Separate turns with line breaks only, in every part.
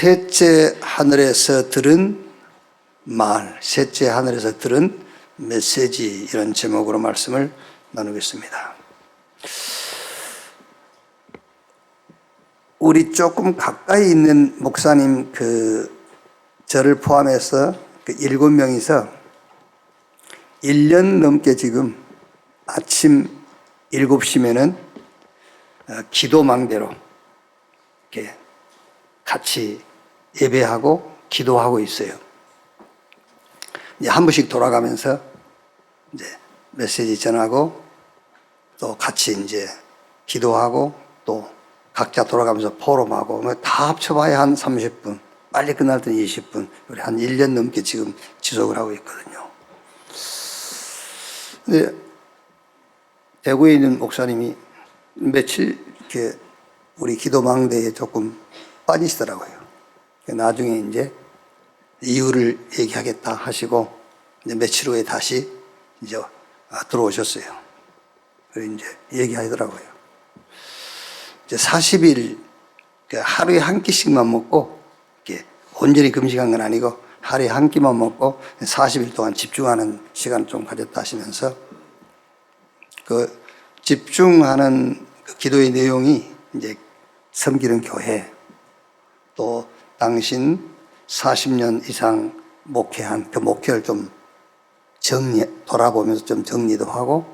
셋째 하늘에서 들은 말, 셋째 하늘에서 들은 메시지, 이런 제목으로 말씀을 나누겠습니다. 우리 조금 가까이 있는 목사님 저를 포함해서 7명이서 1년 넘게 지금 아침 7시면은 기도망대로 이렇게 같이 예배하고 기도하고 있어요. 이제 한 번씩 돌아가면서 이제 메시지 전하고 또 같이 이제 기도하고 또 각자 돌아가면서 포럼하고 다 합쳐봐야 한 30분, 빨리 끝날 때는 20분, 우리 한 1년 넘게 지금 지속을 하고 있거든요. 근데 대구에 있는 목사님이 며칠 이렇게 우리 기도망대에 조금 빠지시더라고요. 나중에 이제 이유를 얘기하겠다 하시고 이제 며칠 후에 다시 이제 들어오셨어요. 그리고 이제 얘기하더라고요. 이제 40일 하루에 한 끼씩만 먹고 이렇게 온전히 금식한 건 아니고 하루에 한 끼만 먹고 40일 동안 집중하는 시간을 좀 가졌다 하시면서 그 집중하는 그 기도의 내용이 이제 섬기는 교회, 또 당신 40년 이상 목회한 그 목회를 좀 돌아보면서 좀 정리도 하고,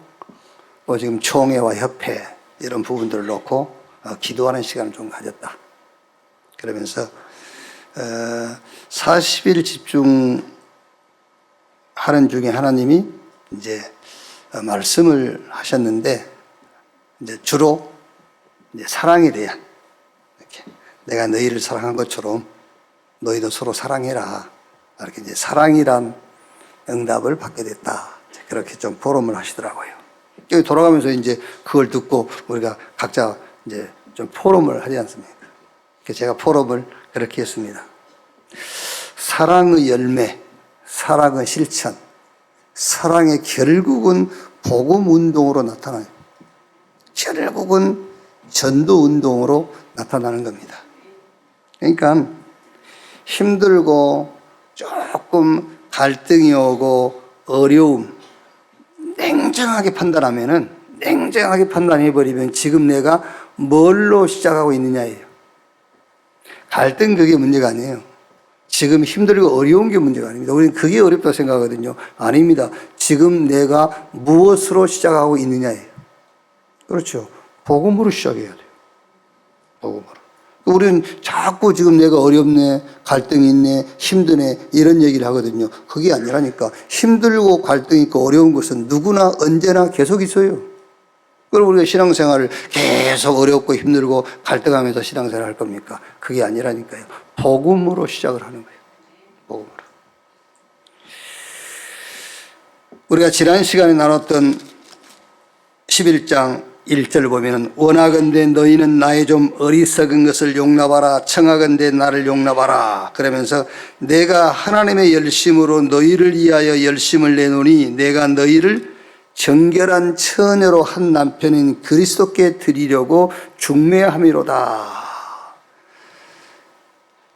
또 지금 총회와 협회 이런 부분들을 놓고 기도하는 시간을 좀 가졌다. 그러면서 40일 집중하는 중에 하나님이 이제 말씀을 하셨는데, 이제 주로 이제 사랑에 대한, 이렇게 내가 너희를 사랑한 것처럼 너희도 서로 사랑해라, 이렇게 이제 사랑이란 응답을 받게 됐다. 그렇게 좀 포럼을 하시더라고요. 여기 돌아가면서 이제 그걸 듣고 우리가 각자 이제 좀 포럼을 하지 않습니까? 그래서 제가 포럼을 그렇게 했습니다. 사랑의 열매, 사랑의 실천, 사랑의 결국은 복음 운동으로 나타나요. 결국은 전도 운동으로 나타나는 겁니다. 그러니까 힘들고 조금 갈등이 오고 어려움, 냉정하게 판단해버리면 지금 내가 뭘로 시작하고 있느냐예요. 갈등, 그게 문제가 아니에요. 지금 힘들고 어려운 게 문제가 아닙니다. 우리는 그게 어렵다고 생각하거든요. 아닙니다. 지금 내가 무엇으로 시작하고 있느냐예요. 그렇죠. 복음으로 시작해야 돼요. 복음으로. 우리는 자꾸 지금 내가 어렵네, 갈등이 있네, 힘드네, 이런 얘기를 하거든요. 그게 아니라니까. 힘들고 갈등이 있고 어려운 것은 누구나 언제나 계속 있어요. 그럼 우리가 신앙생활을 계속 어렵고 힘들고 갈등하면서 신앙생활을 할 겁니까? 그게 아니라니까요. 복음으로 시작을 하는 거예요. 복음으로. 우리가 지난 시간에 나눴던 11장 1절 보면은, 원하건대 너희는 나의 좀 어리석은 것을 용납하라, 청하건대 나를 용납하라. 그러면서 내가 하나님의 열심으로 너희를 위하여 열심을 내노니 내가 너희를 정결한 처녀로 한 남편인 그리스도께 드리려고 중매함이로다.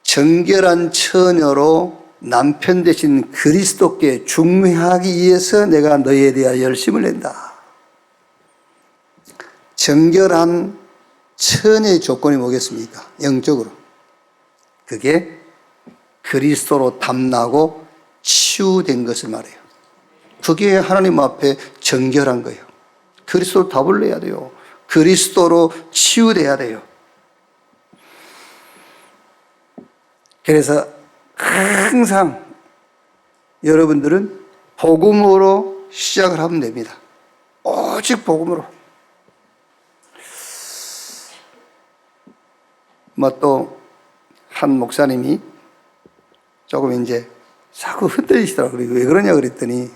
정결한 처녀로 남편 대신 그리스도께 중매하기 위해서 내가 너희에 대하여 열심을 낸다. 정결한 처녀의 조건이 뭐겠습니까? 영적으로. 그게 그리스도로 담나고 치유된 것을 말해요. 그게 하나님 앞에 정결한 거예요. 그리스도로 답을 내야 돼요. 그리스도로 치유돼야 돼요. 그래서 항상 여러분들은 복음으로 시작을 하면 됩니다. 오직 복음으로. 또 한 목사님이 조금 이제 자꾸 흔들리시더라고요. 왜 그러냐 그랬더니,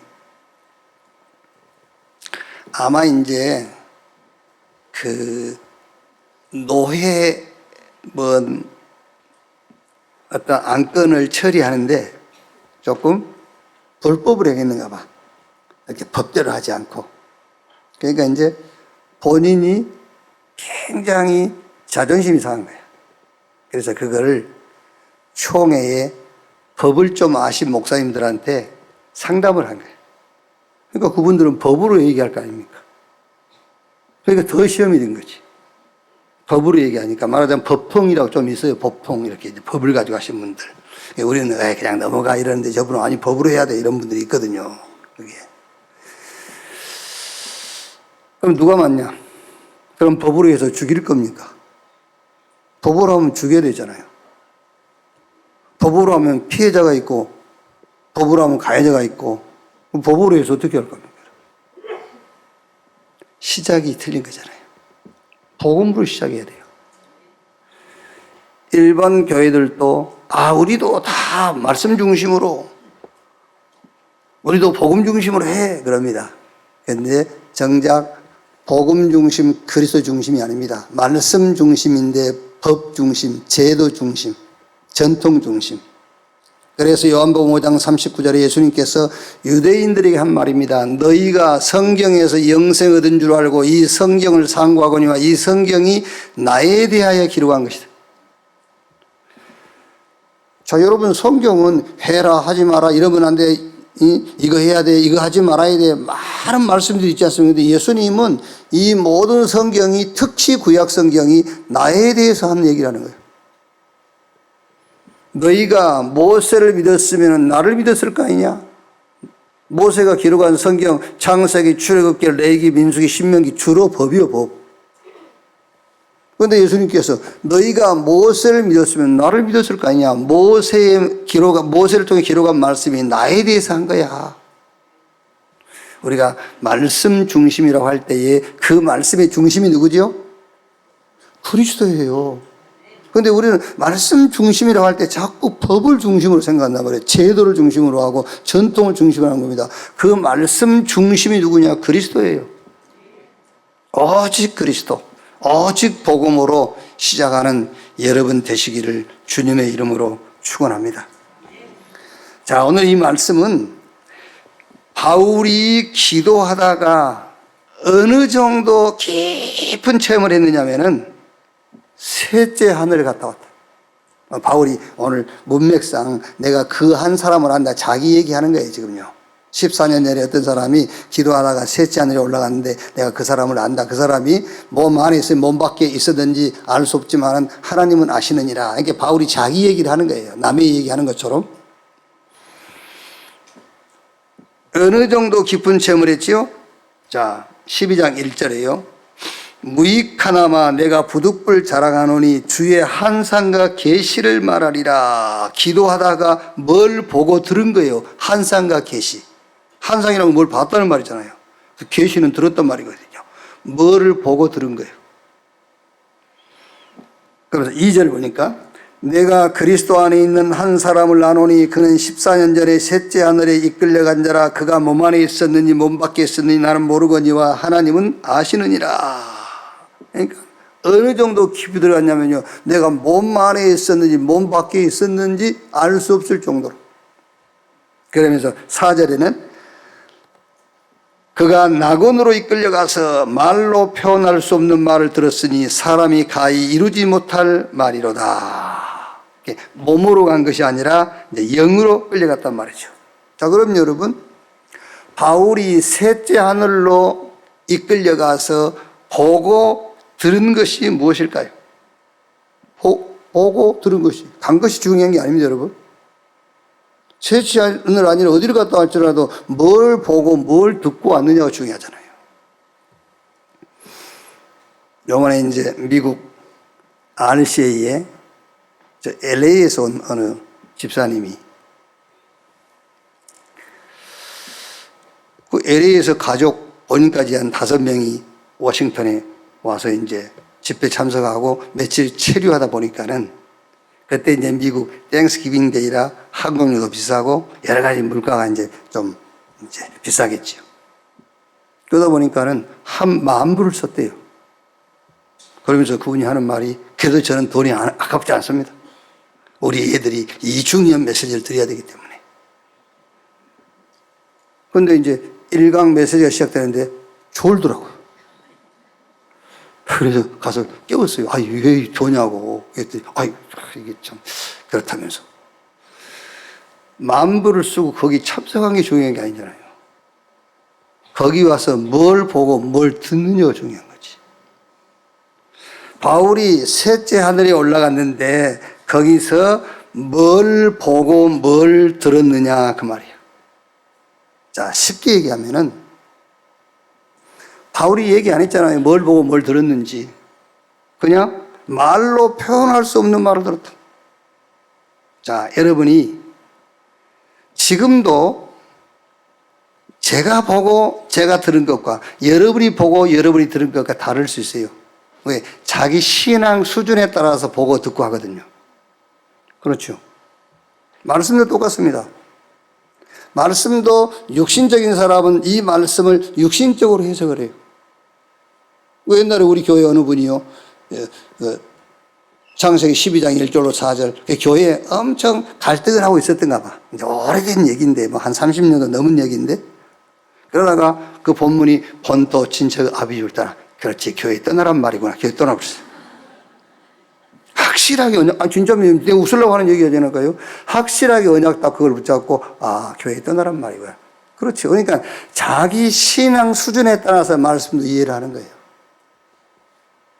아마 이제 노회 어떤 안건을 처리하는데 조금 불법을 행했는가 봐. 이렇게 법대로 하지 않고. 그러니까 이제 본인이 굉장히 자존심이 상한 거야. 그래서 그거를 총회에 법을 좀 아신 목사님들한테 상담을 한 거예요. 그러니까 그분들은 법으로 얘기할 거 아닙니까? 그러니까 더 시험이 된 거지. 법으로 얘기하니까 말하자면 법통이라고 좀 있어요. 법통 이렇게 이제 법을 가지고 하신 분들. 우리는 그냥 넘어가 이러는데 저분은 아니 법으로 해야 돼 이런 분들이 있거든요. 그게. 그럼 누가 맞냐? 그럼 법으로 해서 죽일 겁니까? 법으로 하면 죽여야 되잖아요. 법으로 하면 피해자가 있고 법으로 하면 가해자가 있고 법으로 해서 어떻게 할 겁니까? 시작이 틀린 거잖아요. 복음으로 시작해야 돼요. 일반 교회들도 우리도 다 말씀 중심으로 우리도 복음 중심으로 해 그럽니다. 그런데 정작 복음 중심, 그리스도 중심이 아닙니다. 말씀 중심인데 법 중심, 제도 중심, 전통 중심. 그래서 요한복음 5장 39절에 예수님께서 유대인들에게 한 말입니다. 너희가 성경에서 영생 얻은 줄 알고 이 성경을 상고하거니와 이 성경이 나에 대하여 기록한 것이다. 자, 여러분 성경은 해라 하지 마라 이러면 안 돼. 이거 해야 돼. 이거 하지 말아야 돼. 많은 말씀들이 있지 않습니까? 근데 예수님은 이 모든 성경이 특히 구약 성경이 나에 대해서 하는 얘기를 하는 거예요. 너희가 모세를 믿었으면 나를 믿었을 거 아니냐? 모세가 기록한 성경 창세기, 출애굽기, 레위기, 민수기, 신명기 주로 법이요 법. 그런데 예수님께서 너희가 모세를 믿었으면 나를 믿었을 거 아니냐? 모세를 통해 기록한 말씀이 나에 대해서 한 거야. 우리가 말씀 중심이라고 할 때에 그 말씀의 중심이 누구죠? 그리스도예요. 그런데 우리는 말씀 중심이라고 할 때 자꾸 법을 중심으로 생각한단 말이에요. 제도를 중심으로 하고 전통을 중심으로 하는 겁니다. 그 말씀 중심이 누구냐? 그리스도예요. 오직 그리스도, 오직 복음으로 시작하는 여러분 되시기를 주님의 이름으로 축원합니다. 자, 오늘 이 말씀은 바울이 기도하다가 어느 정도 깊은 체험을 했느냐면은 셋째 하늘을 갔다 왔다. 바울이 오늘 문맥상 내가 그 한 사람을 안다. 자기 얘기하는 거예요, 지금요. 14년 전에 어떤 사람이 기도하다가 셋째 하늘에 올라갔는데 내가 그 사람을 안다. 그 사람이 몸 안에 있어 몸 밖에 있었는지 알 수 없지만 하나님은 아시느니라. 이게 바울이 자기 얘기를 하는 거예요. 남의 얘기하는 것처럼. 어느 정도 깊은 체험을 했지요? 자, 12장 1절에요. 무익하나마 내가 부득불 자랑하노니 주의 한상과 계시를 말하리라. 기도하다가 뭘 보고 들은 거예요? 한상과 계시. 한상이라고 뭘 봤다는 말이잖아요. 계시는 들었단 말이거든요. 뭐를 보고 들은 거예요? 그래서 2절 보니까 내가 그리스도 안에 있는 한 사람을 아노니 그는 14년 전에 셋째 하늘에 이끌려간 자라. 그가 몸 안에 있었는지 몸 밖에 있었는지 나는 모르거니와 하나님은 아시느니라. 그러니까 어느 정도 깊이 들어갔냐면요. 내가 몸 안에 있었는지 몸 밖에 있었는지 알 수 없을 정도로. 그러면서 4절에는 그가 낙원으로 이끌려가서 말로 표현할 수 없는 말을 들었으니 사람이 가히 이루지 못할 말이로다. 몸으로 간 것이 아니라 이제 영으로 끌려갔단 말이죠. 자, 그럼 여러분, 바울이 셋째 하늘로 이끌려가서 보고 들은 것이 무엇일까요? 보고 들은 것이, 간 것이 중요한 게 아닙니다, 여러분. 셋째 하늘 아니라 어디를 갔다 할지라도 뭘 보고 뭘 듣고 왔느냐가 중요하잖아요. 요번에 이제 미국 RCA에 LA에서 온 어느 집사님이 그 LA에서 가족 본인까지 한 5명이 워싱턴에 와서 이제 집회 참석하고 며칠 체류하다 보니까는 그때 이제 미국 땡스기빙 데이라 항공료도 비싸고 여러 가지 물가가 이제 좀 이제 비싸겠죠. 그러다 보니까는 한 10,000불을 썼대요. 그러면서 그분이 하는 말이 그래도 저는 돈이 아깝지 않습니다. 우리 애들이 이 중요한 메시지를 드려야 되기 때문에. 그런데 이제 1강 메시지가 시작되는데 졸더라고요. 그래서 가서 깨웠어요. 아, 왜 좋냐고. 그랬더니, 이게 참, 그렇다면서. 만불을 쓰고 거기 참석한 게 중요한 게 아니잖아요. 거기 와서 뭘 보고 뭘 듣느냐가 중요한 거지. 바울이 셋째 하늘에 올라갔는데 거기서 뭘 보고 뭘 들었느냐 그 말이에요. 자, 쉽게 얘기하면은 바울이 얘기 안 했잖아요. 뭘 보고 뭘 들었는지. 그냥 말로 표현할 수 없는 말을 들었다. 자, 여러분이 지금도 제가 보고 제가 들은 것과 여러분이 보고 여러분이 들은 것과 다를 수 있어요. 왜? 자기 신앙 수준에 따라서 보고 듣고 하거든요. 그렇죠. 말씀도 똑같습니다. 말씀도 육신적인 사람은 이 말씀을 육신적으로 해석을 해요. 옛날에 우리 교회 어느 분이요, 창세기 12장 1절로 4절, 교회에 엄청 갈등을 하고 있었던가 봐. 이제 오래된 얘기인데, 뭐 한 30년도 넘은 얘기인데, 그러다가 그 본문이 본토 친척 아비유를 떠나. 그렇지, 교회 떠나란 말이구나. 교회 떠나버렸어요. 확실하게 언약, 진짜 내가 웃으려고 하는 얘기가 되나까요? 확실하게 언약 딱 그걸 붙잡고, 교회 떠나란 말이구나. 그렇죠. 그러니까 자기 신앙 수준에 따라서 말씀도 이해를 하는 거예요.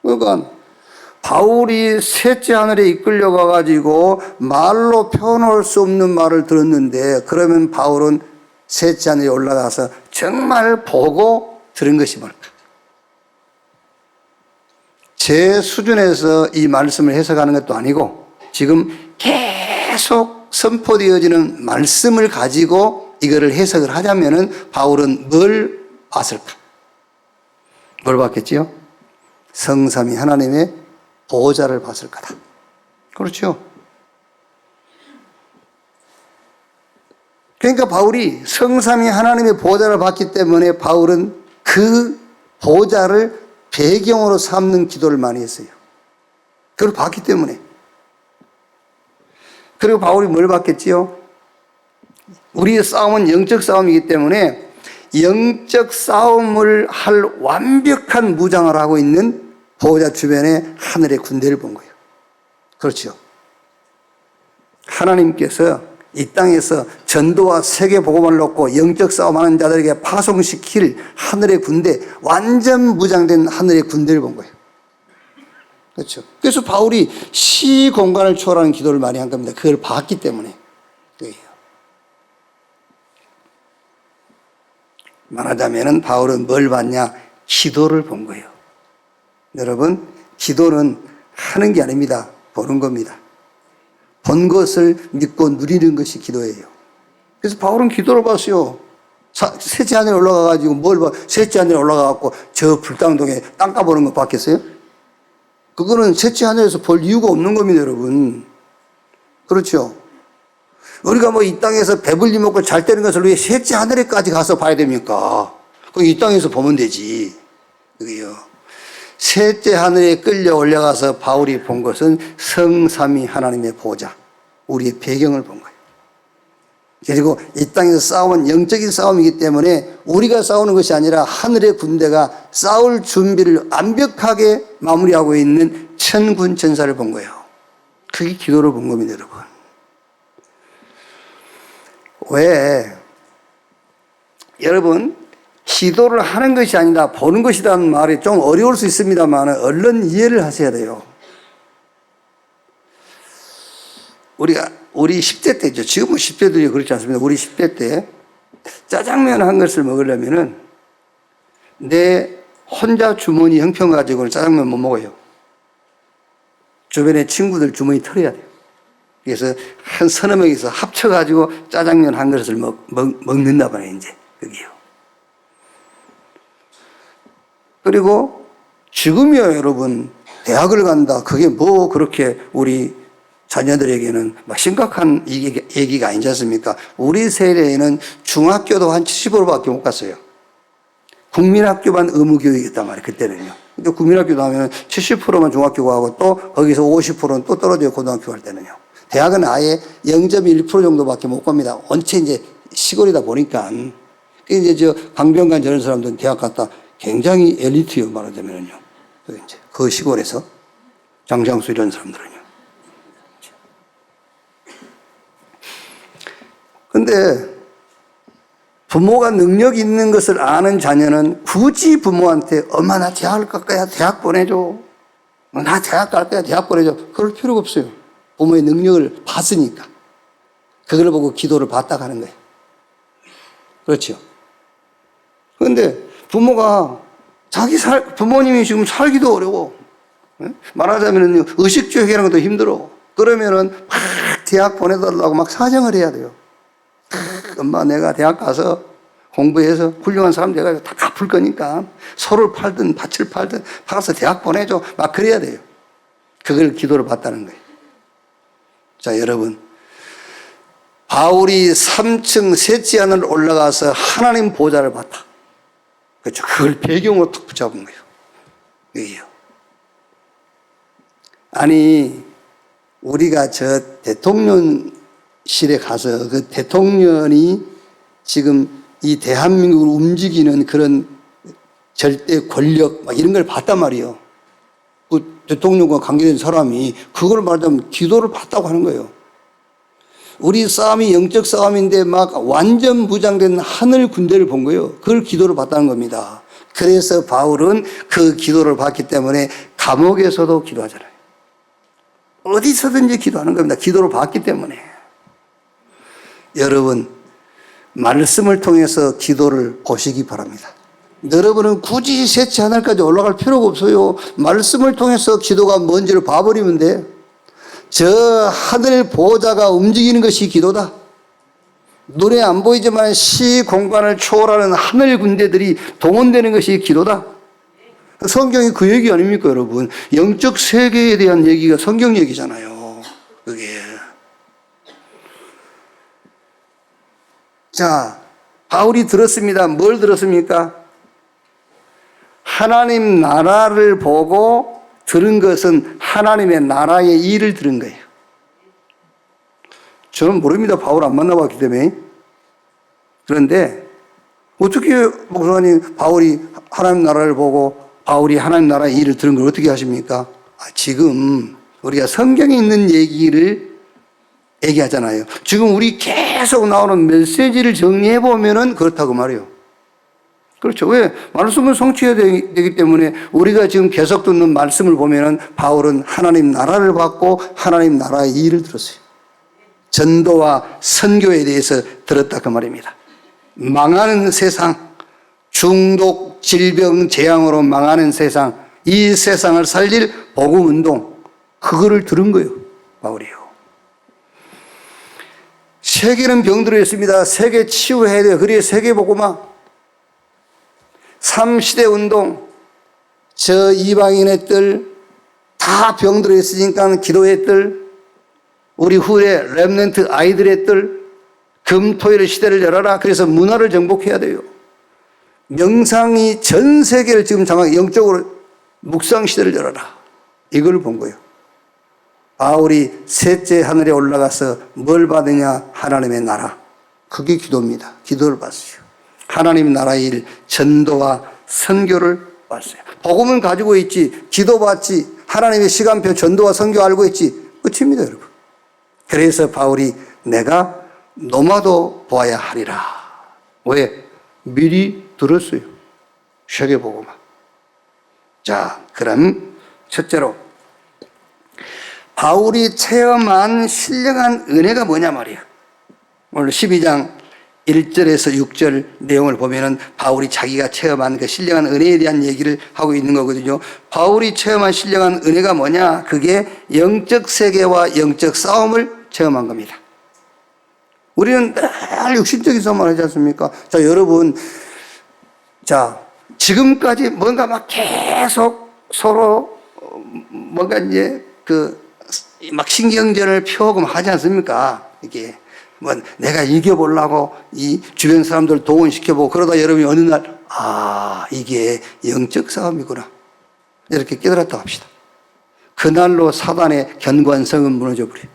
그러니까 바울이 셋째 하늘에 이끌려 가가지고 말로 표현할 수 없는 말을 들었는데, 그러면 바울은 셋째 하늘에 올라가서 정말 보고 들은 것이 뭘까? 제 수준에서 이 말씀을 해석하는 것도 아니고 지금 계속 선포되어지는 말씀을 가지고 이거를 해석을 하자면은 바울은 뭘 봤을까? 뭘 봤겠지요? 성삼위 하나님의 보호자를 봤을 거다. 그렇죠? 그러니까 바울이 성삼위 하나님의 보호자를 봤기 때문에 바울은 그 보호자를 배경으로 삼는 기도를 많이 했어요. 그걸 봤기 때문에. 그리고 바울이 뭘 봤겠지요? 우리의 싸움은 영적 싸움이기 때문에 영적 싸움을 할 완벽한 무장을 하고 있는 보호자 주변에 하늘의 군대를 본 거예요. 그렇죠. 하나님께서 이 땅에서 전도와 세계 복음을 놓고 영적 싸움하는 자들에게 파송시킬 하늘의 군대, 완전 무장된 하늘의 군대를 본 거예요. 그렇죠. 그래서 바울이 시 공간을 초월하는 기도를 많이 한 겁니다. 그걸 봤기 때문에. 말하자면은 바울은 뭘 봤냐? 기도를 본 거예요. 여러분, 기도는 하는 게 아닙니다. 보는 겁니다. 본 것을 믿고 누리는 것이 기도예요. 그래서 바울은 기도를 봤어요. 셋째 하늘에 올라가가지고 뭘 봐? 셋째 하늘에 올라가갖고 저 불당동에 땅 까보는 거 봤겠어요? 그거는 셋째 하늘에서 볼 이유가 없는 겁니다, 여러분. 그렇죠? 우리가 뭐 이 땅에서 배불리 먹고 잘 되는 것을 왜 셋째 하늘에까지 가서 봐야 됩니까? 그럼 이 땅에서 보면 되지. 그게요. 셋째 하늘에 끌려 올라가서 바울이 본 것은 성삼위 하나님의 보호자, 우리의 배경을 본 거예요. 그리고 이 땅에서 싸움은 영적인 싸움이기 때문에 우리가 싸우는 것이 아니라 하늘의 군대가 싸울 준비를 완벽하게 마무리하고 있는 천군 천사를 본 거예요. 그게 기도를 본 겁니다, 여러분. 왜? 여러분, 기도를 하는 것이 아니라 보는 것이라는 말이 좀 어려울 수 있습니다만 얼른 이해를 하셔야 돼요. 우리 10대 때죠. 지금은 10대들이 그렇지 않습니다. 우리 10대 때 짜장면 한 것을 먹으려면은 내 혼자 주머니 형편 가지고는 짜장면 못 먹어요. 주변에 친구들 주머니 털어야 돼요. 그래서 한 서너 명이서 합쳐가지고 짜장면 한 그릇을 먹는다 봐요, 이제. 그게요. 그리고 지금이야, 여러분, 대학을 간다. 그게 뭐 그렇게 우리 자녀들에게는 막 심각한 얘기가 아니지 않습니까? 우리 세대에는 중학교도 한 70%밖에 못 갔어요. 국민학교만 의무교육이었단 말이에요, 그때는요. 근데 국민학교 나오면 70%만 중학교 가고 또 거기서 50%는 또 떨어져요, 고등학교 갈 때는요. 대학은 아예 0.1% 정도밖에 못 갑니다. 원체 이제 시골이다 보니까. 이제 강병관 저런 사람들은 대학 갔다 굉장히 엘리트요, 말하자면요. 이제 그 시골에서 장장수 이런 사람들은요. 근데 부모가 능력 있는 것을 아는 자녀는 굳이 부모한테 엄마 나 대학을 갈 거야 대학 보내줘. 나 대학 갈 거야 대학 보내줘. 그럴 필요가 없어요. 부모의 능력을 봤으니까. 그걸 보고 기도를 받다 가는 거예요. 그렇죠. 그런데 부모가 부모님이 지금 살기도 어려워. 말하자면 의식주 해결하는 것도 힘들어. 그러면은 막 대학 보내달라고 막 사정을 해야 돼요. 엄마 내가 대학 가서 공부해서 훌륭한 사람 돼가지고 다 갚을 거니까 소를 팔든 밭을 팔든 팔아서 대학 보내줘. 막 그래야 돼요. 그걸 기도를 받다는 거예요. 자, 여러분. 바울이 3층 셋째 하늘 올라가서 하나님 보좌를 봤다. 그렇죠. 그걸 배경으로 툭 붙잡은 거예요. 이게요. 아니, 우리가 저 대통령실에 가서 그 대통령이 지금 이 대한민국을 움직이는 그런 절대 권력 막 이런 걸 봤단 말이에요. 그 대통령과 관계된 사람이 그걸 말하자면 기도를 받다고 하는 거예요. 우리 싸움이 영적 싸움인데 막 완전 무장된 하늘 군대를 본 거예요. 그걸 기도를 받다는 겁니다. 그래서 바울은 그 기도를 받기 때문에 감옥에서도 기도하잖아요. 어디서든지 기도하는 겁니다. 기도를 받기 때문에. 여러분, 말씀을 통해서 기도를 보시기 바랍니다. 여러분은 굳이 셋째 하늘까지 올라갈 필요가 없어요. 말씀을 통해서 기도가 뭔지를 봐버리면 돼. 저 하늘 보호자가 움직이는 것이 기도다. 눈에 안 보이지만 시 공간을 초월하는 하늘 군대들이 동원되는 것이 기도다. 성경이 그 얘기 아닙니까, 여러분? 영적 세계에 대한 얘기가 성경 얘기잖아요. 그게. 자, 바울이 들었습니다. 뭘 들었습니까? 하나님 나라를 보고 들은 것은 하나님의 나라의 일을 들은 거예요. 저는 모릅니다. 바울 안 만나봤기 때문에. 그런데 어떻게 목사님 바울이 하나님 나라를 보고 바울이 하나님 나라의 일을 들은 걸 어떻게 하십니까? 지금 우리가 성경에 있는 얘기를 얘기하잖아요. 지금 우리 계속 나오는 메시지를 정리해 보면은 그렇다고 말이에요. 그렇죠. 왜? 말씀을 성취해야 되기 때문에 우리가 지금 계속 듣는 말씀을 보면은 바울은 하나님 나라를 받고 하나님 나라의 일을 들었어요. 전도와 선교에 대해서 들었다 그 말입니다. 망하는 세상, 중독, 질병, 재앙으로 망하는 세상, 이 세상을 살릴 복음 운동, 그거를 들은 거예요. 바울이요. 세계는 병들어 있습니다. 세계 치유해야 돼요. 그래야 세계 복음화. 3시대 운동, 저 이방인의 뜰, 다 병들어 있으니까 기도의 뜰, 우리 후에 렘넌트 아이들의 뜰, 금토일의 시대를 열어라. 그래서 문화를 정복해야 돼요. 명상이 전 세계를 지금 장악, 영적으로 묵상 시대를 열어라. 이걸 본 거예요. 바울이 셋째 하늘에 올라가서 뭘 받으냐? 하나님의 나라. 그게 기도입니다. 기도를 받으세요. 하나님 나라의 일, 전도와 선교를 받으세요. 복음은 가지고 있지, 기도 받지, 하나님의 시간표, 전도와 선교 알고 있지. 끝입니다, 여러분. 그래서 바울이 내가 노마도 보아야 하리라. 왜? 미리 들었어요. 세계복음화. 자, 그럼 첫째로 바울이 체험한 신령한 은혜가 뭐냐 말이야. 오늘 12장 1절에서 6절 내용을 보면은 바울이 자기가 체험한 그 신령한 은혜에 대한 얘기를 하고 있는 거거든요. 바울이 체험한 신령한 은혜가 뭐냐? 그게 영적 세계와 영적 싸움을 체험한 겁니다. 우리는 늘 육신적인 싸움을 하지 않습니까? 자, 여러분. 자, 지금까지 뭔가 막 계속 서로 뭔가 이제 막 신경전을 펴고 하지 않습니까? 이게 뭐 내가 이겨보려고 이 주변 사람들 동원시켜보고 그러다 여러분이 어느 날 이게 영적 싸움이구나 이렇게 깨달았다고 합시다. 그날로 사단의 견고성은 무너져버려요.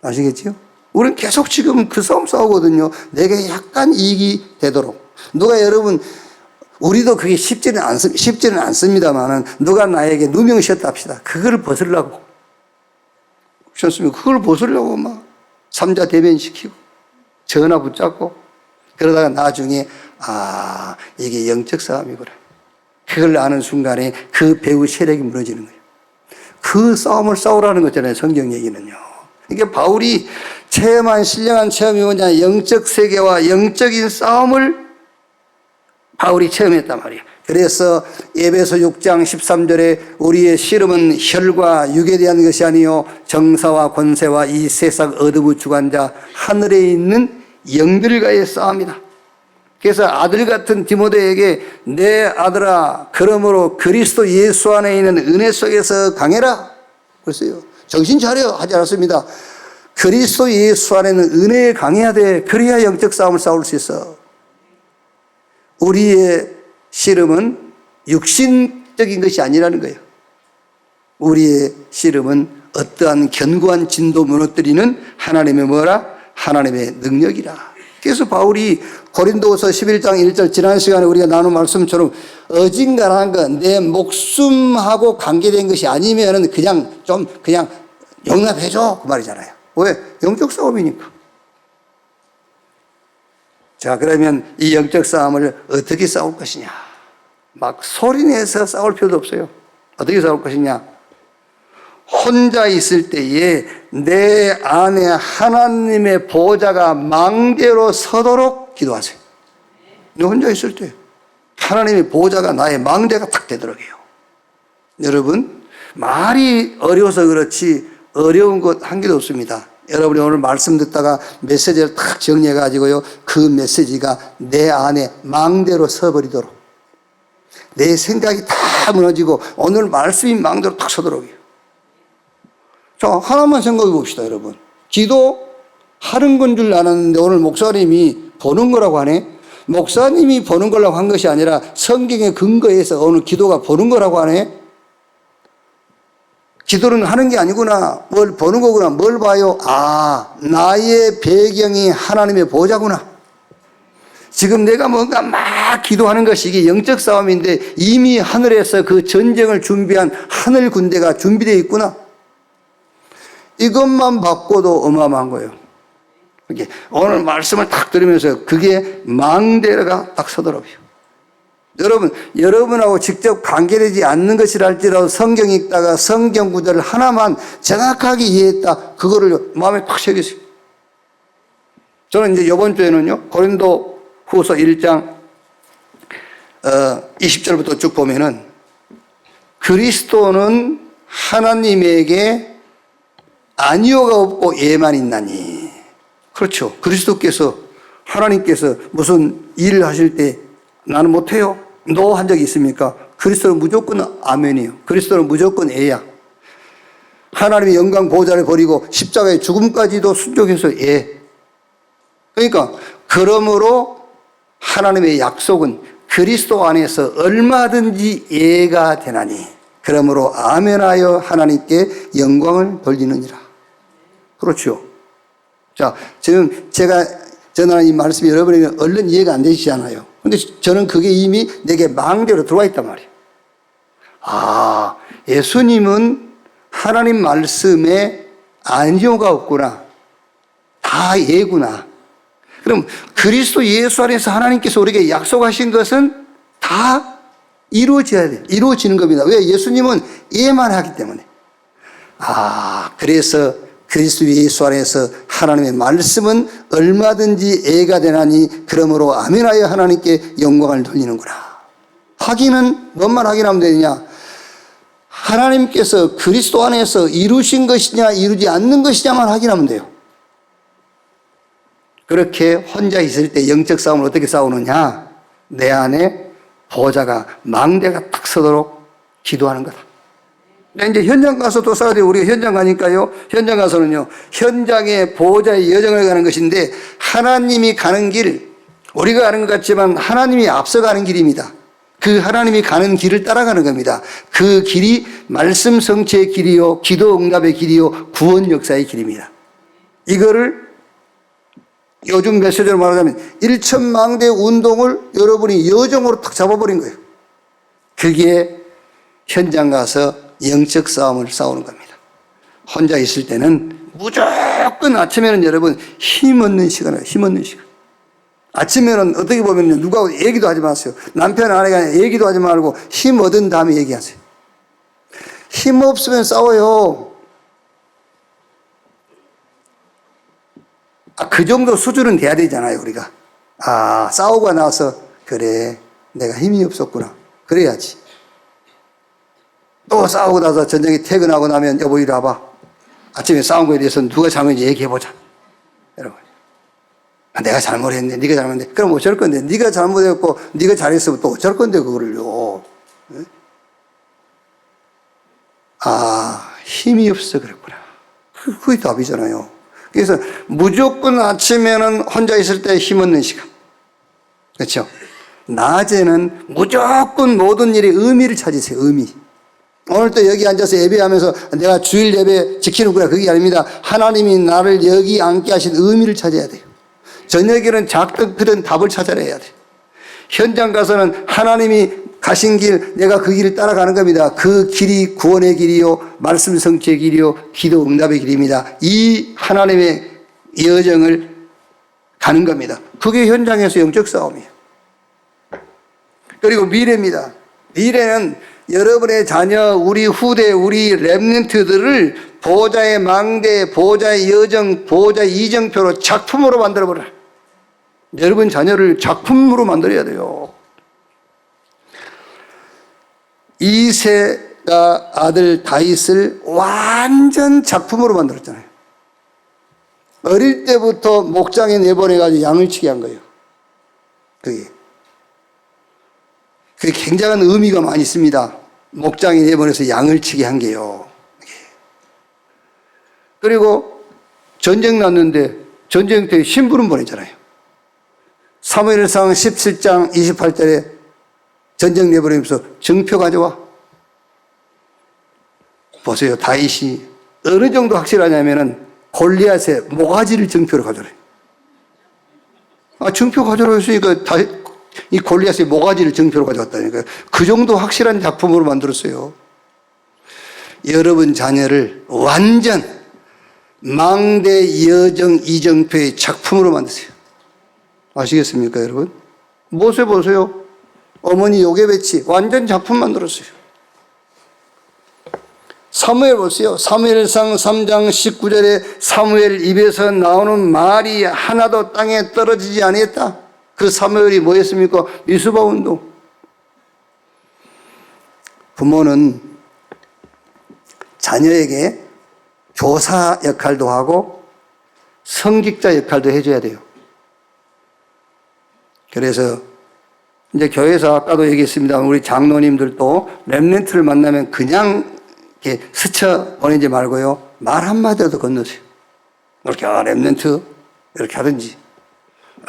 아시겠지요? 우리는 계속 지금 그 싸움 싸우거든요. 내게 약간 이익이 되도록. 누가 여러분 우리도 그게 쉽지는 않습니다만은 누가 나에게 누명을 씌웠다 합시다. 그걸 벗으려고. 그렇습니까? 그걸 벗으려고 막 삼자 대변시키고 전화 붙잡고 그러다가 나중에 이게 영적 싸움이구나. 그걸 아는 순간에 그 배후 세력이 무너지는 거예요. 그 싸움을 싸우라는 거잖아요. 성경 얘기는요. 이게 바울이 체험한 신령한 체험이 뭐냐, 영적 세계와 영적인 싸움을 바울이 체험했단 말이에요. 그래서 에베소 6장 13절에 우리의 씨름은 혈과 육에 대한 것이 아니요 정사와 권세와 이 세상 어둠의 주관자 하늘에 있는 영들과의 싸움이다. 그래서 아들 같은 디모데에게 내 아들아 그러므로 그리스도 예수 안에 있는 은혜 속에서 강해라 그랬어요. 정신 차려 하지 않았습니다. 그리스도 예수 안에는 은혜에 강해야 돼. 그래야 영적 싸움을 싸울 수 있어. 우리의 씨름은 육신적인 것이 아니라는 거예요. 우리의 씨름은 어떠한 견고한 진도 무너뜨리는 하나님의 뭐라? 하나님의 능력이라. 그래서 바울이 고린도후서 11장 1절 지난 시간에 우리가 나눈 말씀처럼 어진간한 건 내 목숨하고 관계된 것이 아니면은 그냥 용납해줘 그 말이잖아요. 왜? 영적 싸움이니까. 자, 그러면 이 영적 싸움을 어떻게 싸울 것이냐? 막 소리내서 싸울 필요도 없어요. 어떻게 싸울 것이냐? 혼자 있을 때에 내 안에 하나님의 보좌가 망대로 서도록 기도하세요. 내 혼자 있을 때 하나님의 보좌가 나의 망대가 탁 되도록해요. 여러분, 말이 어려워서 그렇지 어려운 것 한 개도 없습니다. 여러분이 오늘 말씀 듣다가 메시지를 탁 정리해가지고요, 그 메시지가 내 안에 망대로 서버리도록, 내 생각이 다 무너지고 오늘 말씀이 망대로 탁 서도록이에요. 자, 하나만 생각해 봅시다, 여러분. 기도하는 건 줄 알았는데 오늘 목사님이 보는 거라고 하네? 목사님이 보는 거라고 한 것이 아니라 성경의 근거에서 오늘 기도가 보는 거라고 하네? 기도는 하는 게 아니구나. 뭘 보는 거구나. 뭘 봐요? 나의 배경이 하나님의 보좌구나. 지금 내가 뭔가 막 기도하는 것이 이게 영적 싸움인데 이미 하늘에서 그 전쟁을 준비한 하늘 군대가 준비되어 있구나. 이것만 바꿔도 어마어마한 거예요. 이게 오늘 말씀을 딱 들으면서 그게 망대가 딱 서더라고요. 여러분하고 직접 관계되지 않는 것이라 할지라도 성경 읽다가 성경 구절을 하나만 정확하게 이해했다. 그거를 마음에 탁 새겼어요. 저는 이제 이번 주에는요, 고린도 후서 1장 20절부터 쭉 보면은 그리스도는 하나님에게 아니오가 없고 예만 있나니. 그렇죠. 그리스도께서 하나님께서 무슨 일을 하실 때 나는 못해요. 노 한 적이 있습니까? 그리스도는 무조건 아멘이에요. 그리스도는 무조건 예야. 하나님의 영광 보좌를 버리고 십자가의 죽음까지도 순종해서 예. 그러니까 그러므로 하나님의 약속은 그리스도 안에서 얼마든지 예가 되나니 그러므로 아멘하여 하나님께 영광을 돌리느니라. 그렇죠. 자, 지금 제가 전하는 이 말씀이 여러분에게 얼른 이해가 안 되시잖아요. 근데 저는 그게 이미 내게 망대로 들어와 있단 말이에요. 예수님은 하나님 말씀에 아니오가 없구나. 다 예구나. 그럼 그리스도 예수 안에서 하나님께서 우리에게 약속하신 것은 다 이루어져야 돼. 이루어지는 겁니다. 왜? 예수님은 예만 하기 때문에. 그래서 그리스도 예수 안에서 하나님의 말씀은 얼마든지 예가 되나니 그러므로 아멘하여 하나님께 영광을 돌리는구나. 확인은 뭔만 확인하면 되느냐? 하나님께서 그리스도 안에서 이루신 것이냐 이루지 않는 것이냐만 확인하면 돼요. 그렇게 혼자 있을 때 영적 싸움을 어떻게 싸우느냐? 내 안에 보좌가 망대가 탁 서도록 기도하는 거다. 이제 현장 가서 또 싸워야 돼요. 우리가 현장 가니까요. 현장 가서는요, 현장의 보호자의 여정을 가는 것인데, 하나님이 가는 길, 우리가 가는 것 같지만 하나님이 앞서가는 길입니다. 그 하나님이 가는 길을 따라가는 겁니다. 그 길이 말씀 성취의 길이요, 기도 응답의 길이요, 구원 역사의 길입니다. 이거를 요즘 메시지로 말하자면 1천망대 운동을 여러분이 여정으로 탁 잡아버린 거예요. 그게 현장 가서 영적 싸움을 싸우는 겁니다. 혼자 있을 때는 무조건 아침에는 여러분 힘없는 시간이에요. 힘없는 시간. 아침에는 어떻게 보면 누가 얘기도 하지 마세요. 남편 아내가 얘기도 하지 말고 힘 얻은 다음에 얘기하세요. 힘 없으면 싸워요. 그 정도 수준은 돼야 되잖아요, 우리가. 싸우고 나서, 그래, 내가 힘이 없었구나. 그래야지. 또 싸우고 나서 전쟁이 퇴근하고 나면, 여보, 이리 와봐. 아침에 싸운 거에 대해서 누가 잘못인지 얘기해보자. 여러분. 내가 잘못했네. 네가 잘못했네. 그럼 어쩔 건데. 네가 잘못했고, 네가 잘했으면 또 어쩔 건데, 그거를요. 힘이 없어 그랬구나. 그게 답이잖아요. 그래서 무조건 아침에는 혼자 있을 때 힘없는 시간. 그렇죠? 낮에는 무조건 모든 일에 의미를 찾으세요. 의미. 오늘 또 여기 앉아서 예배하면서 내가 주일 예배 지키는구나. 그게 아닙니다. 하나님이 나를 여기 앉게 하신 의미를 찾아야 돼요. 저녁에는 작든 크든 답을 찾아내야 돼요. 현장 가서는 하나님이 가신 길, 내가 그 길을 따라가는 겁니다. 그 길이 구원의 길이요, 말씀 성취의 길이요, 기도 응답의 길입니다. 이 하나님의 여정을 가는 겁니다. 그게 현장에서 영적 싸움이에요. 그리고 미래입니다. 미래는 여러분의 자녀, 우리 후대, 우리 렘넌트들을 보호자의 망대, 보호자의 여정, 보호자의 이정표로 작품으로 만들어버려요. 여러분 자녀를 작품으로 만들어야 돼요. 이새가 아들 다윗을 완전 작품으로 만들었잖아요. 어릴 때부터 목장에 내보내가지고 양을 치게 한 거예요. 그게 굉장한 의미가 많이 있습니다. 목장에 내보내서 양을 치게 한 게요. 그리고 전쟁 났는데 전쟁 때 신부름 보내잖아요. 사무엘상 17장 28절에 전쟁 내보내면서 증표 가져와. 보세요. 다윗이 어느 정도 확실하냐면은 골리앗의 모가지를 증표로 가져오래요. 증표 가져오라 했으니까 이 골리앗의 모가지를 증표로 가져왔다니까요. 그 정도 확실한 작품으로 만들었어요. 여러분 자녀를 완전 망대 여정 이정표의 작품으로 만드세요. 아시겠습니까, 여러분? 보세요. 어머니 요괴배치 완전 작품 만들었어요. 사무엘 보세요. 사무엘상 3장 19절에 사무엘 입에서 나오는 말이 하나도 땅에 떨어지지 아니했다. 그 사무엘이 뭐였습니까? 미스바 운동. 부모는 자녀에게 교사 역할도 하고 성직자 역할도 해줘야 돼요. 그래서 이제 교회에서 아까도 얘기했습니다만 우리 장로님들도 렘넌트를 만나면 그냥 이렇게 스쳐 보내지 말고요. 말 한마디라도 건너세요. 이렇게 렘넌트 이렇게 하든지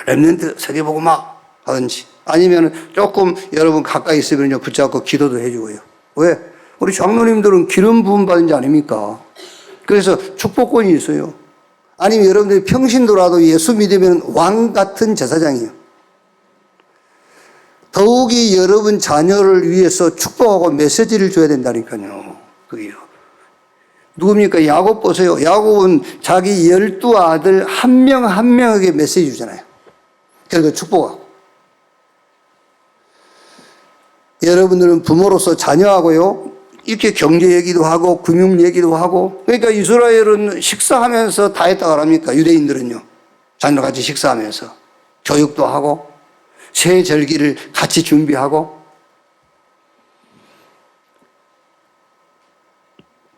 렘넌트 세계 보고 막 하든지 아니면 조금 여러분 가까이 있으면요 붙잡고 기도도 해주고요. 왜? 우리 장로님들은 기름 부음 받은 자 아닙니까? 그래서 축복권이 있어요. 아니면 여러분들이 평신도라도 예수 믿으면 왕 같은 제사장이에요. 더욱이 여러분 자녀를 위해서 축복하고 메시지를 줘야 된다니까요. 그게요. 누굽니까? 야곱 보세요. 야곱은 자기 12아들 한 명 한 명에게 메시지 주잖아요. 그래서 축복하고. 여러분들은 부모로서 자녀하고요. 이렇게 경제 얘기도 하고 금융 얘기도 하고. 그러니까 이스라엘은 식사하면서 다 했다고 합니까? 유대인들은요. 자녀랑 같이 식사하면서 교육도 하고 새 절기를 같이 준비하고.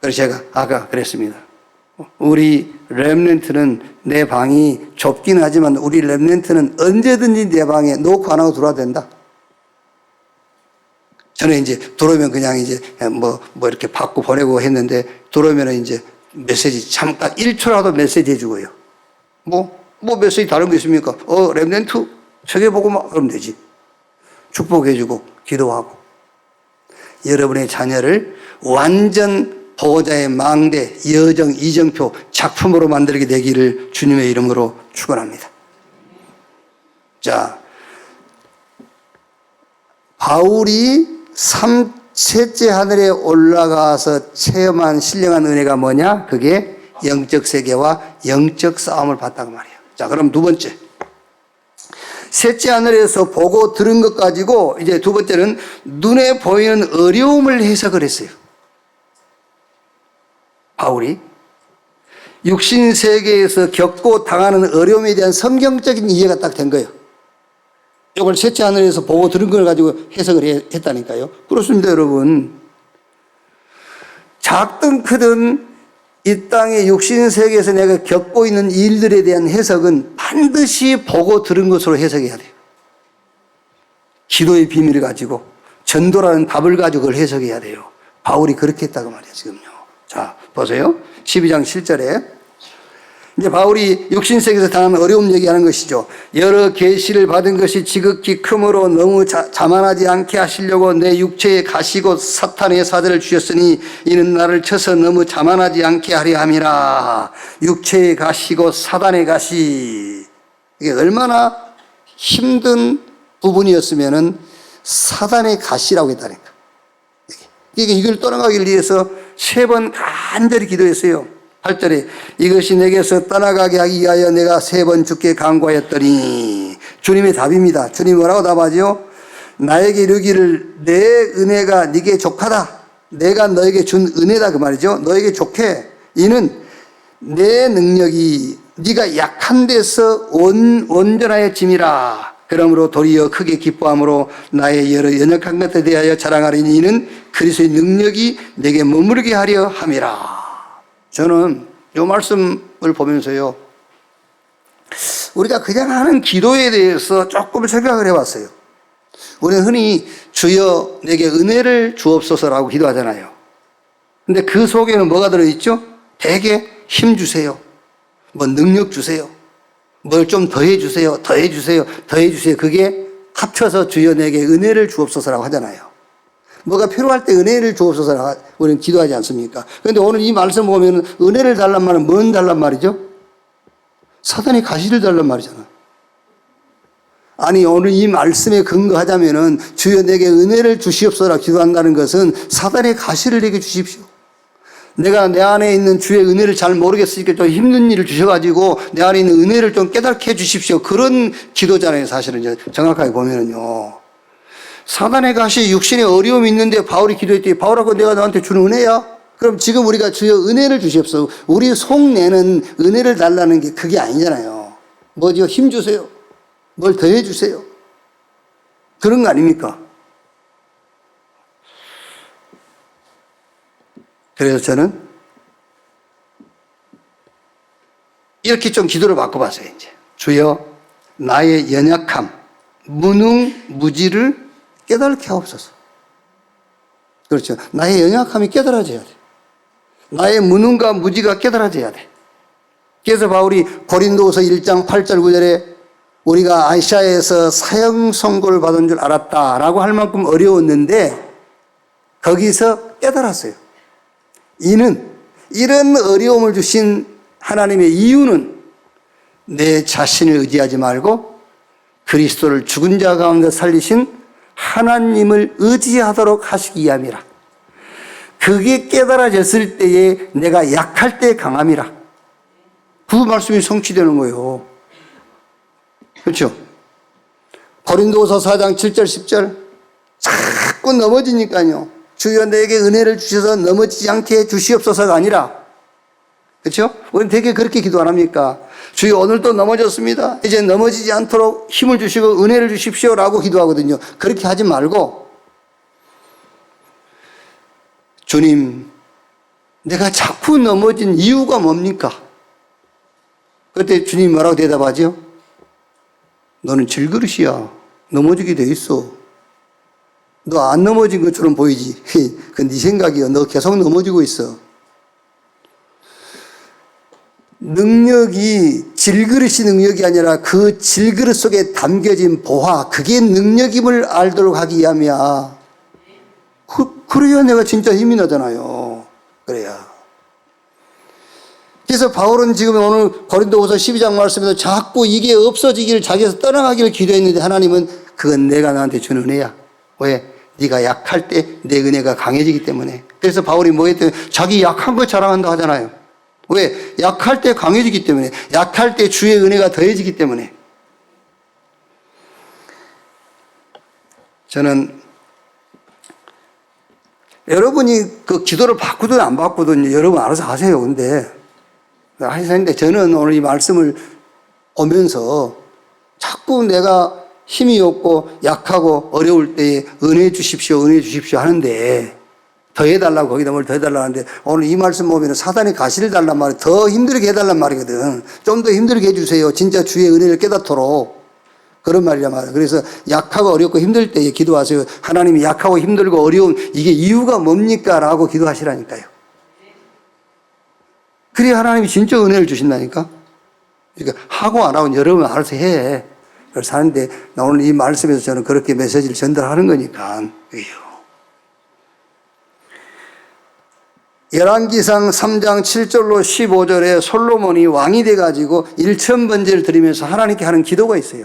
그래서 제가 아까 그랬습니다. 우리 렘넌트는 내 방이 좁긴 하지만 우리 렘넌트는 언제든지 내 방에 놓고 안 하고 들어와도 된다. 저는 이제 들어오면 그냥 이제 뭐 이렇게 받고 보내고 했는데 들어오면 이제 메시지 잠깐 1초라도 메시지 해주고요. 뭐 메시지 다른 거 있습니까? 렘넌트 저게 보고 막 그러면 되지. 축복해주고 기도하고. 여러분의 자녀를 완전 보호자의 망대, 여정, 이정표 작품으로 만들게 되기를 주님의 이름으로 축원합니다. 자, 바울이 셋째 하늘에 올라가서 체험한 신령한 은혜가 뭐냐? 그게 영적 세계와 영적 싸움을 봤다고 말이에요. 자, 그럼 두 번째. 셋째 하늘에서 보고 들은 것 가지고 이제 두 번째는 눈에 보이는 어려움을 해석을 했어요. 바울이 육신 세계에서 겪고 당하는 어려움에 대한 성경적인 이해가 딱 된 거예요. 이걸 셋째 하늘에서 보고 들은 걸 가지고 해석을 했다니까요. 그렇습니다, 여러분. 작든 크든 이 땅의 육신 세계에서 내가 겪고 있는 일들에 대한 해석은 반드시 보고 들은 것으로 해석해야 돼요. 기도의 비밀을 가지고 전도라는 답을 가지고 그걸 해석해야 돼요. 바울이 그렇게 했다고 말이에요, 지금요. 자, 보세요. 12장 7절에 이제 바울이 육신 세계에서 당하는 어려움 얘기하는 것이죠. 여러 계시를 받은 것이 지극히 크므로 너무 자만하지 않게 하시려고 내 육체에 가시고 사탄의 사대를 주셨으니 이는 나를 쳐서 너무 자만하지 않게 하려 함이라. 육체에 가시고 사단의 가시. 이게 얼마나 힘든 부분이었으면은 사단의 가시라고 했다니까. 이걸 떠나가기 위해서 3번 간절히 기도했어요. 8절에 이것이 내게서 떠나가게 하기 위하여 내가 3번 주께 간구하였더니 주님의 답입니다. 주님이 뭐라고 답하죠? 나에게 이르기를 내 은혜가 네게 족하다. 내가 너에게 준 은혜다 그 말이죠. 너에게 족해. 이는 내 능력이 네가 약한 데서 온전하여짐이라. 그러므로 도리어 크게 기뻐함으로 나의 여러 연약한 것에 대하여 자랑하리니 이는 그리스도의 능력이 내게 머무르게 하려 함이라. 저는 이 말씀을 보면서요, 우리가 그냥 하는 기도에 대해서 조금 생각을 해봤어요. 우리는 흔히 주여 내게 은혜를 주옵소서라고 기도하잖아요. 근데 그 속에는 뭐가 들어있죠? 대개 힘 주세요. 뭐 능력 주세요. 뭘 좀 더해 주세요. 더해 주세요. 더해 주세요. 그게 합쳐서 주여 내게 은혜를 주옵소서라고 하잖아요. 뭐가 필요할 때 은혜를 주옵소서 우리는 기도하지 않습니까? 그런데 오늘 이 말씀 보면 은혜를 달란 말은 뭔 달란 말이죠? 사단의 가시를 달란 말이잖아. 아니 오늘 이 말씀에 근거하자면은 주여 내게 은혜를 주시옵소서 기도한다는 것은 사단의 가시를 내게 주십시오. 내가 내 안에 있는 주의 은혜를 잘 모르겠으니까 좀 힘든 일을 주셔가지고 내 안에 있는 은혜를 좀 깨닫게 해주십시오. 그런 기도잖아요. 사실은 이제 정확하게 보면은요. 사단의 가시 육신에 어려움이 있는데 바울이 기도했더니 바울하고 내가 너한테 주는 은혜야? 그럼 지금 우리가 주여 은혜를 주시옵소서. 우리 속내는 은혜를 달라는 게 그게 아니잖아요. 뭐죠? 힘 주세요. 뭘 더해 주세요. 그런 거 아닙니까? 그래서 저는 이렇게 좀 기도를 바꿔봤어요. 이제 주여 나의 연약함, 무능, 무지를 깨닫게 하옵소서. 그렇죠. 나의 연약함이 깨달아져야 돼. 나의 무능과 무지가 깨달아져야 돼. 그래서 바울이 고린도후서 1장 8절 9절에 우리가 아시아에서 사형 선고를 받은 줄 알았다라고 할 만큼 어려웠는데 거기서 깨달았어요. 이는 이런 어려움을 주신 하나님의 이유는 내 자신을 의지하지 말고 그리스도를 죽은 자 가운데 살리신 하나님을 의지하도록 하시기 위함이라. 그게 깨달아졌을 때에 내가 약할 때 강함이라. 그 말씀이 성취되는 거예요. 그렇죠? 고린도후서 4장 7절 10절 자꾸 넘어지니까요. 주여 내게 은혜를 주셔서 넘어지지 않게 해 주시옵소서가 아니라, 그렇죠? 우리는 되게 그렇게 기도 안 합니까? 주여 오늘도 넘어졌습니다. 이제 넘어지지 않도록 힘을 주시고 은혜를 주십시오라고 기도하거든요. 그렇게 하지 말고 주님 내가 자꾸 넘어진 이유가 뭡니까? 그때 주님 뭐라고 대답하죠? 너는 질그릇이야. 넘어지게 돼 있어. 너 안 넘어진 것처럼 보이지. 그건 네 생각이야. 너 계속 넘어지고 있어. 능력이 질그릇이 능력이 아니라 그 질그릇 속에 담겨진 보화, 그게 능력임을 알도록 하기 위함이야. 그래야 내가 진짜 힘이 나잖아요. 그래야. 그래서 바울은 지금 오늘 고린도후서 12장 말씀에서 자꾸 이게 없어지기를, 자기에서 떠나가기를 기도했는데 하나님은 그건 내가 너한테 준 은혜야. 왜? 네가 약할 때 내 은혜가 강해지기 때문에. 그래서 바울이 뭐 했더니 자기 약한 거 자랑한다 하잖아요. 왜? 약할 때 강해지기 때문에. 약할 때 주의 은혜가 더해지기 때문에. 저는 여러분이 그 기도를 바꾸든 안 바꾸든 여러분 알아서 하세요. 근데 하시는데 저는 오늘 이 말씀을 오면서 자꾸 내가 힘이 없고 약하고 어려울 때에 은혜 주십시오, 은혜 주십시오 하는데 더 해달라고, 거기다 뭘 더 해달라고 하는데 오늘 이 말씀 보면 사단이 가시를 달란 말이에요. 더 힘들게 해달란 말이거든. 좀 더 힘들게 해주세요. 진짜 주의 은혜를 깨닫도록. 그런 말이란 말이에요. 그래서 약하고 어렵고 힘들 때에 기도하세요. 하나님이 약하고 힘들고 어려운 이게 이유가 뭡니까? 라고 기도하시라니까요. 그래야 하나님이 진짜 은혜를 주신다니까. 그러니까 하고 안 하고 여러분 알아서 해. 그래서 하는데 나 오늘 이 말씀에서 저는 그렇게 메시지를 전달하는 거니까. 열왕기상 3장 7절로 15절에 솔로몬이 왕이 돼가지고 1000번제를 드리면서 하나님께 하는 기도가 있어요.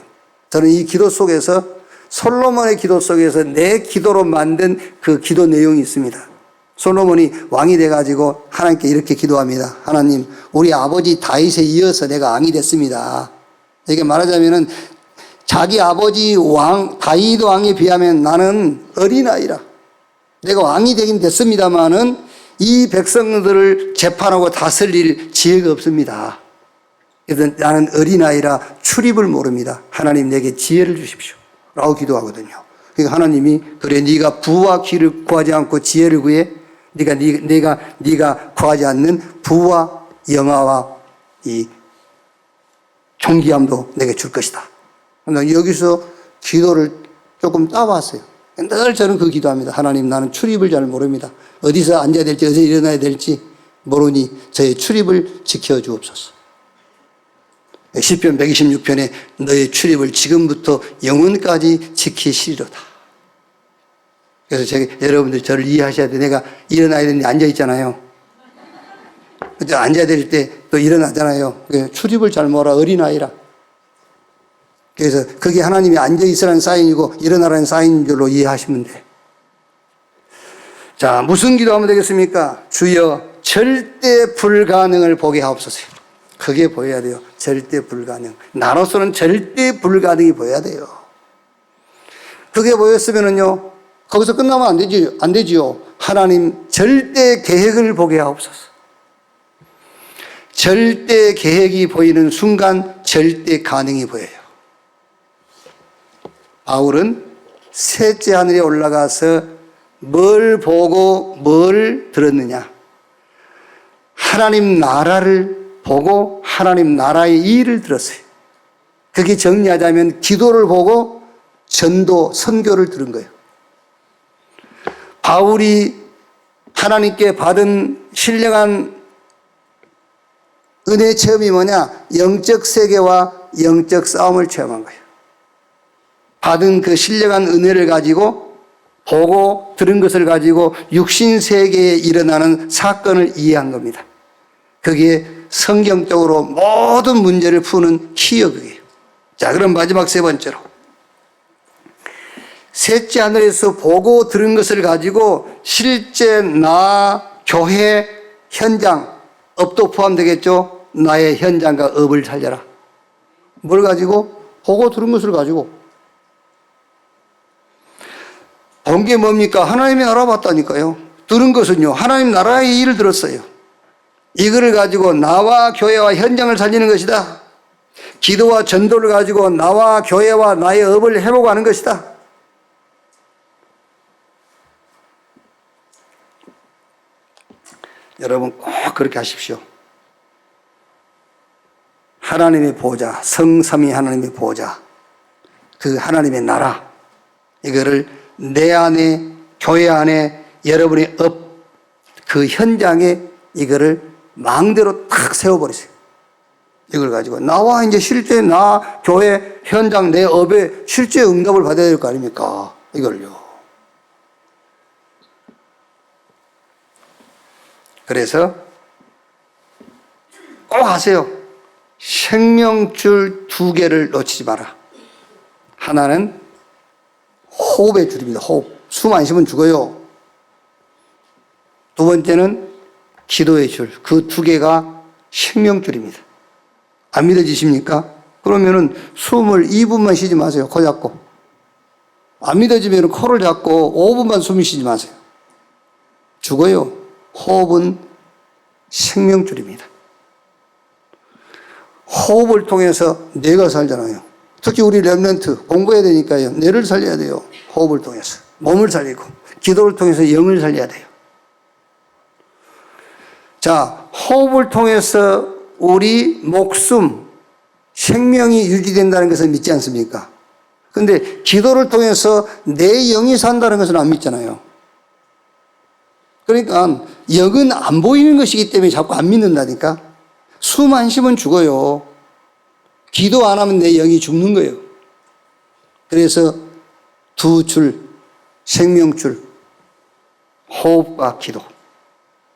저는 이 기도 속에서 솔로몬의 기도 속에서 내 기도로 만든 그 기도 내용이 있습니다. 솔로몬이 왕이 돼가지고 하나님께 이렇게 기도합니다. 하나님, 우리 아버지 다윗에 이어서 내가 왕이 됐습니다. 이게 말하자면은 자기 아버지 다윗 왕에 비하면 나는 어린아이라. 내가 왕이 되긴 됐습니다만은 이 백성들을 재판하고 다스릴 지혜가 없습니다. 그래서 나는 어린아이라 출입을 모릅니다. 하나님 내게 지혜를 주십시오. 라고 기도하거든요. 그러니까 하나님이 그래 네가 부와 귀를 구하지 않고 지혜를 구해. 네가 구하지 않는 부와 영화와 이 존귀함도 내게 줄 것이다. 여기서 기도를 조금 따왔어요. 늘 저는 그 기도합니다. 하나님 나는 출입을 잘 모릅니다. 어디서 앉아야 될지 어디서 일어나야 될지 모르니 저의 출입을 지켜주옵소서. 시편 126편에 너의 출입을 지금부터 영원까지 지키시리로다. 그래서 여러분들 저를 이해하셔야 돼. 내가 일어나야 되는데 앉아있잖아요. 앉아야 될 때 또 일어나잖아요. 출입을 잘 몰라 어린아이라. 그래서 그게 하나님이 앉아있으라는 사인이고 일어나라는 사인인 줄로 이해하시면 돼. 자, 무슨 기도하면 되겠습니까? 주여 절대 불가능을 보게 하옵소서. 그게 보여야 돼요. 절대 불가능. 나로서는 절대 불가능이 보여야 돼요. 그게 보였으면은요, 거기서 끝나면 안 되지요. 하나님 절대 계획을 보게 하옵소서. 절대 계획이 보이는 순간 절대 가능이 보여요. 바울은 셋째 하늘에 올라가서 뭘 보고 뭘 들었느냐? 하나님 나라를 보고 하나님 나라의 일을 들었어요. 그게 정리하자면 기도를 보고 전도, 선교를 들은 거예요. 바울이 하나님께 받은 신령한 은혜 체험이 뭐냐? 영적 세계와 영적 싸움을 체험한 거예요. 받은 그 신령한 은혜를 가지고 보고 들은 것을 가지고 육신 세계에 일어나는 사건을 이해한 겁니다. 그게 성경적으로 모든 문제를 푸는 키여 그게요. 자, 그럼 마지막 세 번째로. 셋째 하늘에서 보고 들은 것을 가지고 실제 나 교회 현장, 업도 포함되겠죠? 나의 현장과 업을 살려라. 뭘 가지고? 보고 들은 것을 가지고. 본 게 뭡니까? 하나님이 알아봤다니까요. 들은 것은요, 하나님 나라의 일을 들었어요. 이거를 가지고 나와 교회와 현장을 살리는 것이다. 기도와 전도를 가지고 나와 교회와 나의 업을 회복하는 것이다. 여러분 꼭 그렇게 하십시오. 하나님의 보좌, 성삼위 하나님의 보좌, 그 하나님의 나라, 이거를 내 안에, 교회 안에, 여러분의 업, 그 현장에 이거를 망대로 탁 세워버리세요. 이걸 가지고 나와 이제 실제 나 교회 현장 내 업에 실제 응답을 받아야 될 거 아닙니까? 이걸요. 그래서 꼭 하세요. 생명줄 두 개를 놓치지 마라. 하나는 호흡의 줄입니다. 호흡. 숨 안 쉬면 죽어요. 두 번째는 기도의 줄. 그 두 개가 생명줄입니다. 안 믿어지십니까? 그러면은 숨을 2분만 쉬지 마세요. 코 잡고. 안 믿어지면 코를 잡고 5분만 숨 쉬지 마세요. 죽어요. 호흡은 생명줄입니다. 호흡을 통해서 뇌가 살잖아요. 특히 우리 렘넌트 공부해야 되니까요. 뇌를 살려야 돼요. 호흡을 통해서. 몸을 살리고 기도를 통해서 영을 살려야 돼요. 자, 호흡을 통해서 우리 목숨, 생명이 유지된다는 것을 믿지 않습니까? 근데 기도를 통해서 내 영이 산다는 것은 안 믿잖아요. 그러니까 영은 안 보이는 것이기 때문에 자꾸 안 믿는다니까. 숨 안 쉬면 죽어요. 기도 안 하면 내 영이 죽는 거예요. 그래서 두 줄, 생명줄, 호흡과 기도.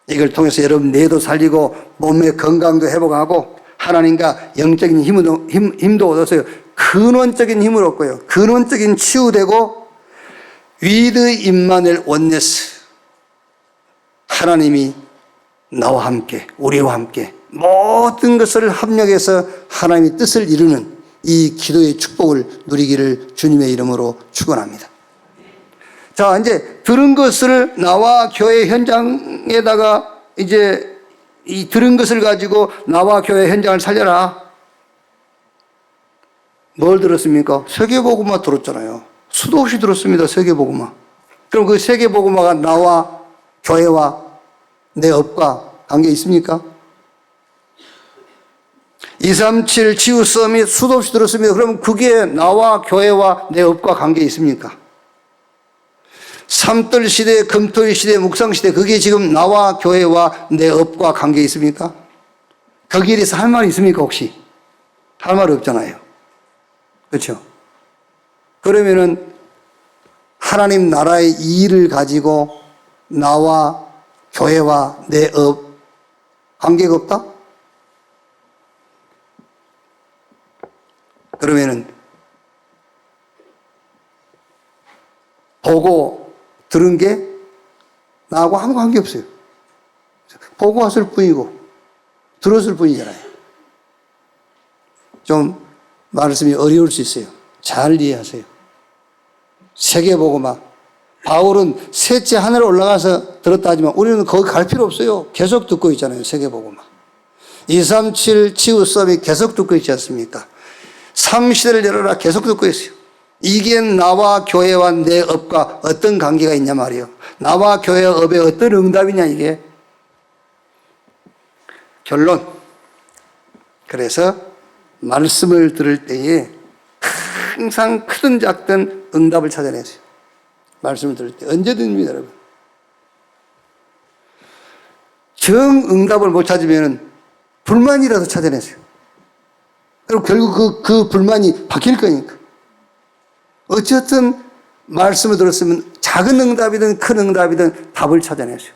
이걸 통해서 여러분 뇌도 살리고 몸의 건강도 회복하고 하나님과 영적인 힘도 얻었어요. 근원적인 힘을 얻고요. 근원적인 치유되고 위드 임마누엘 원네스. 하나님이 나와 함께, 우리와 함께 모든 것을 합력해서 하나님의 뜻을 이루는 이 기도의 축복을 누리기를 주님의 이름으로 축원합니다. 자, 이제 들은 것을 나와 교회 현장에다가 이제 이 들은 것을 가지고 나와 교회 현장을 살려라. 뭘 들었습니까? 세계복음화 들었잖아요. 수도 없이 들었습니다. 세계복음화. 그럼 그 세계복음화가 나와 교회와 내 업과 관계 있습니까? 237 치유 서밋 수도 없이 들었습니다. 그럼 그게 나와 교회와 내 업과 관계 있습니까? 삼들 시대, 금토일 시대, 묵상 시대 그게 지금 나와 교회와 내 업과 관계 있습니까? 거기에 대해서 할 말이 있습니까 혹시? 할 말이 없잖아요. 그렇죠? 그러면은 하나님 나라의 이 일을 가지고 나와 교회와 내 업 관계가 없다? 그러면은 보고 들은 게 나하고 아무 관계 없어요. 보고 왔을 뿐이고 들었을 뿐이잖아요. 좀 말씀이 어려울 수 있어요. 잘 이해하세요. 세계복음화. 바울은 셋째 하늘에 올라가서 들었다 하지만 우리는 거기 갈 필요 없어요. 계속 듣고 있잖아요. 세계복음화. 237 치유 수업이 계속 듣고 있지 않습니까? 3시대를 열어라 계속 듣고 있어요. 이게 나와 교회와 내 업과 어떤 관계가 있냐 말이에요. 나와 교회 업에 어떤 응답이냐 이게. 결론. 그래서 말씀을 들을 때에 항상 크든 작든 응답을 찾아내세요. 말씀을 들을 때 언제든입니다, 여러분. 정응답을 못 찾으면 불만이라도 찾아내세요. 그리고 결국 그 불만이 바뀔 거니까. 어쨌든 말씀을 들었으면 작은 응답이든 큰 응답이든 답을 찾아내세요.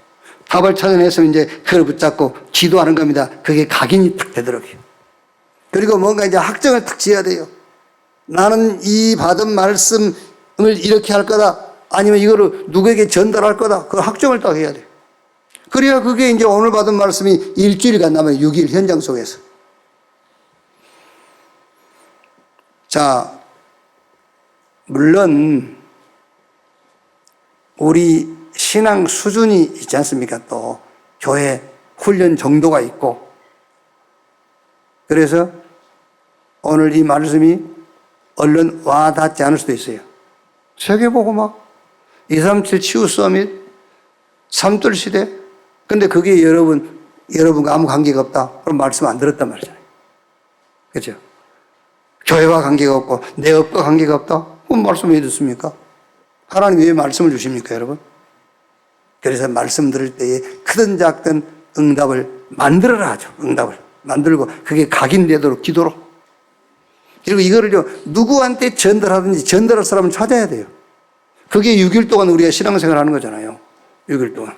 답을 찾아내서 이제 그걸 붙잡고 기도하는 겁니다. 그게 각인이 딱 되더라고요. 그리고 뭔가 이제 확정을 딱 지어야 돼요. 나는 이 받은 말씀을 이렇게 할 거다. 아니면 이거를 누구에게 전달할 거다. 그 확정을 딱 해야 돼요. 그래야 그게 이제 오늘 받은 말씀이 일주일 간다면 6일 현장 속에서. 자, 물론 우리 신앙 수준이 있지 않습니까? 또 교회 훈련 정도가 있고 그래서 오늘 이 말씀이 얼른 와닿지 않을 수도 있어요. 세계복음화 237 치유 서밋 3돌 시대 근데 그게 여러분과 아무 관계가 없다. 그럼 말씀 안 들었단 말이잖아요. 그렇죠? 교회와 관계가 없고 내 업과 관계가 없다? 그럼 말씀 왜 듣습니까? 하나님 왜 말씀을 주십니까, 여러분? 그래서 말씀 들을 때에 크든 작든 응답을 만들어라 하죠. 응답을 만들고 그게 각인되도록 기도로. 그리고 이거를요 누구한테 전달하든지 전달할 사람을 찾아야 돼요. 그게 6일 동안 우리가 신앙생활 하는 거잖아요. 6일 동안.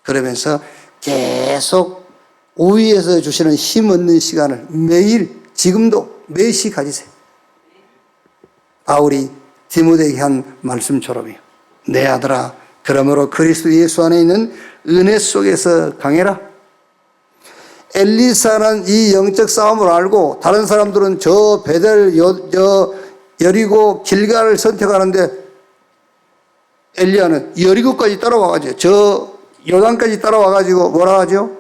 그러면서 계속 오위에서 주시는 힘 얻는 시간을 매일 지금도 매시 가지세요. 바울이 디모데에게 한 말씀처럼요. 내 아들아, 그러므로 그리스도 예수 안에 있는 은혜 속에서 강해라. 엘리사는 이 영적 싸움을 알고 다른 사람들은 저 베델, 여리고 길갈을 선택하는데 엘리야는 여리고까지 따라와가지고 저 요단까지 따라와가지고 뭐라 하죠?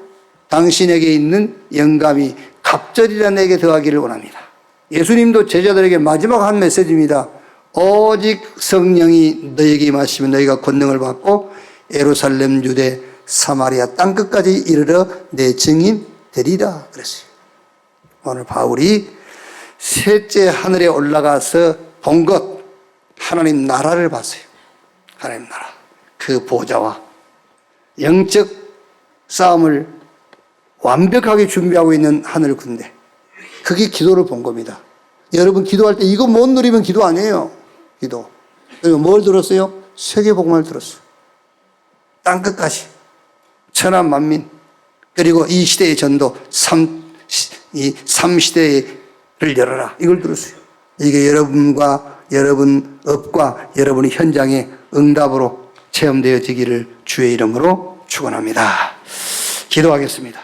당신에게 있는 영감이 갑절이라 내게 더하기를 원합니다. 예수님도 제자들에게 마지막 한 메시지입니다. 오직 성령이 너에게 임하시면 너희가 권능을 받고 예루살렘, 유대, 사마리아 땅끝까지 이르러 내 증인 되리라 그랬어요. 오늘 바울이 셋째 하늘에 올라가서 본 것, 하나님 나라를 봤어요. 하나님 나라, 그 보좌와 영적 싸움을 완벽하게 준비하고 있는 하늘 군대, 그게 기도를 본 겁니다. 여러분 기도할 때 이거 못 누리면 기도 아니에요. 기도. 그리고 뭘 들었어요? 세계복음을 들었어요. 땅끝까지 천하 만민, 그리고 이 시대의 전도, 이 3시대를 열어라, 이걸 들었어요. 이게 여러분과 여러분 업과 여러분의 현장의 응답으로 체험되어지기를 주의 이름으로 축원합니다. 기도하겠습니다.